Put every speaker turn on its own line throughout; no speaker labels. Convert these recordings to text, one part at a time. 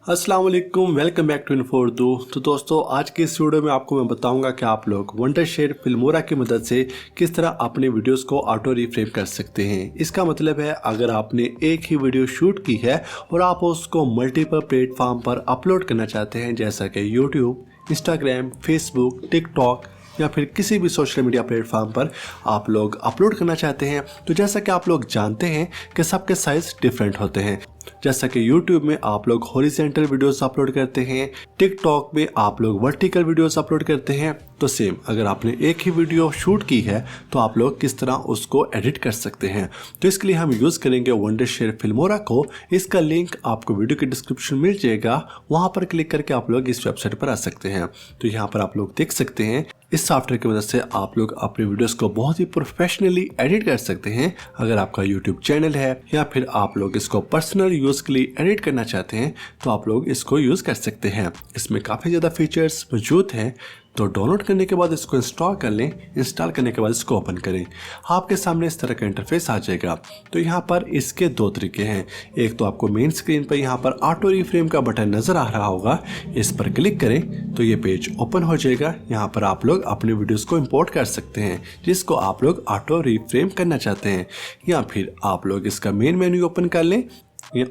अस्सलाम वालेकुम, welcome back to Info Urdu. तो दोस्तों, आज की इस वीडियो में आपको मैं बताऊंगा कि आप लोग वंडरशेयर फिल्मोरा की मदद से किस तरह अपने वीडियोस को ऑटो रिफ्रेम कर सकते हैं। इसका मतलब है अगर आपने एक ही वीडियो शूट की है और आप उसको मल्टीपल प्लेटफॉर्म पर अपलोड करना चाहते हैं, जैसा कि यूट्यूब, इंस्टाग्राम, फेसबुक, टिकटॉक या फिर किसी भी सोशल मीडिया प्लेटफॉर्म पर आप लोग अपलोड करना चाहते हैं, तो जैसा कि आप लोग जानते हैं कि सबके साइज डिफरेंट होते हैं। जैसा कि YouTube में आप लोग हॉरिजॉन्टल वीडियोस अपलोड करते हैं, टिकटॉक में आप लोग वर्टिकल वीडियोस अपलोड करते हैं, तो सेम अगर आपने एक ही वीडियो शूट की है तो आप लोग किस तरह उसको एडिट कर सकते हैं। तो इसके लिए हम यूज़ करेंगे वंडरशेयर फिल्मोरा को। इसका लिंक आपको वीडियो के डिस्क्रिप्शन में मिल जाएगा, वहाँ पर क्लिक करके आप लोग इस वेबसाइट पर आ सकते हैं। तो यहाँ पर आप लोग देख सकते हैं इस सॉफ्टवेयर की मदद से आप लोग अपने वीडियोस को बहुत ही प्रोफेशनली एडिट कर सकते हैं। अगर आपका यूट्यूब चैनल है या फिर आप लोग इसको पर्सनल यूज़ के लिए एडिट करना चाहते हैं तो आप लोग इसको यूज़ कर सकते हैं। इसमें काफ़ी ज़्यादा फीचर्स मौजूद हैं, तो डाउनलोड करने के बाद इसको इंस्टॉल कर लें। इंस्टॉल करने के बाद इसको ओपन करें, आपके सामने इस तरह का इंटरफेस आ जाएगा। तो यहाँ पर इसके दो तरीके हैं। एक तो आपको मेन स्क्रीन पर यहाँ पर ऑटो रिफ्रेम का बटन नज़र आ रहा होगा, इस पर क्लिक करें तो ये पेज ओपन हो जाएगा। यहाँ पर आप लोग अपने वीडियोस को इंपोर्ट कर सकते हैं जिसको आप लोग ऑटो रिफ्रेम करना चाहते हैं, या फिर आप लोग इसका मेन मेन्यू ओपन कर लें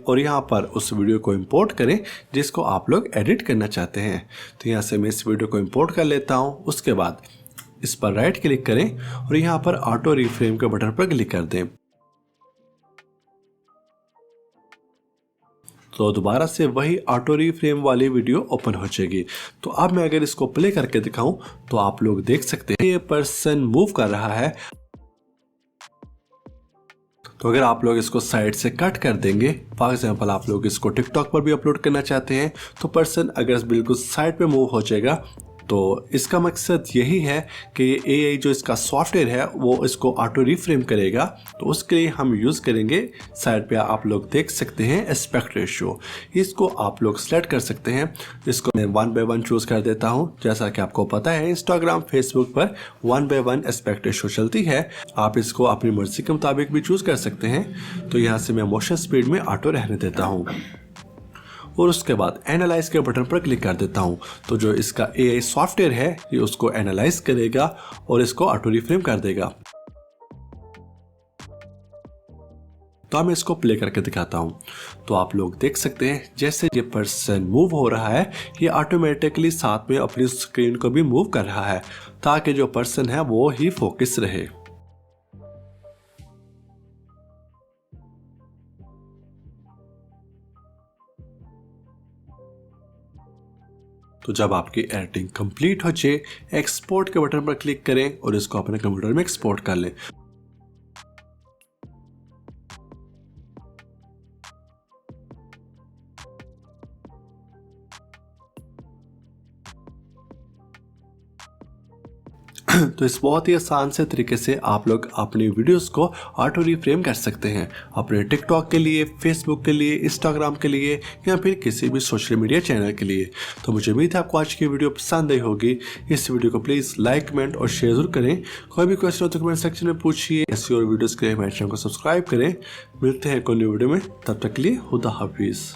और यहाँ पर उस वीडियो को इंपोर्ट करें जिसको आप लोग एडिट करना चाहते हैं। तो यहाँ से मैं इस वीडियो को इंपोर्ट कर लेता हूँ। उसके बाद इस पर राइट क्लिक करें और यहाँ पर ऑटो रिफ्रेम के बटन पर क्लिक कर दें। तो दोबारा से वही ऑटो रिफ्रेम वाली वीडियो ओपन हो जाएगी। तो अब मैं अगर इसको प्ले करके दिखाऊं तो आप लोग देख सकते हैं ये पर्सन मूव कर रहा है। तो अगर आप लोग इसको साइड से कट कर देंगे, फॉर एग्जांपल आप लोग इसको टिकटॉक पर भी अपलोड करना चाहते हैं, तो पर्सन अगर बिल्कुल साइड पे मूव हो जाएगा। तो इसका मकसद यही है कि एआई जो इसका सॉफ्टवेयर है वो इसको ऑटो रिफ्रेम करेगा। तो उसके लिए हम यूज़ करेंगे, साइड पे आप लोग देख सकते हैं एस्पेक्ट रेशियो, इसको आप लोग सेलेक्ट कर सकते हैं। इसको मैं 1 by 1 चूज़ कर देता हूं। जैसा कि आपको पता है इंस्टाग्राम, फेसबुक पर 1 by 1 एस्पेक्ट रेशियो चलती है। आप इसको अपनी मर्जी के मुताबिक भी चूज़ कर सकते हैं। तो यहाँ से मैं मोशन स्पीड में ऑटो रहने देता हूँ और उसके बाद एनालाइज के बटन पर क्लिक कर देता हूं। तो जो इसका एआई सॉफ्टवेयर है ये उसको एनालाइज करेगा और इसको ऑटो रिफ्रेम कर देगा। तो मैं इसको प्ले करके दिखाता हूं। तो आप लोग देख सकते हैं जैसे ये पर्सन मूव हो रहा है, ये ऑटोमेटिकली साथ में अपनी स्क्रीन को भी मूव कर रहा है ताकि जो पर्सन है वो ही फोकस रहे। तो जब आपकी एडिटिंग कंप्लीट हो जाए, एक्सपोर्ट के बटन पर क्लिक करें और इसको अपने कंप्यूटर में एक्सपोर्ट कर लें। तो इस बहुत ही आसान से तरीके से आप लोग अपनी वीडियोस को ऑटो रिफ्रेम कर सकते हैं अपने टिकटॉक के लिए, फेसबुक के लिए, इंस्टाग्राम के लिए या फिर किसी भी सोशल मीडिया चैनल के लिए। तो मुझे उम्मीद है आपको आज की वीडियो पसंद आई होगी। इस वीडियो को प्लीज़ लाइक, कमेंट और शेयर जरूर करें। कोई भी क्वेश्चन हो तो कमेंट सेक्शन में पूछिए। ऐसी और वीडियोज़ के लिए मेरे चैनल को सब्सक्राइब करें। मिलते हैं कोई न्यू वीडियो में, तब तक के लिए खुदा हाफिज़।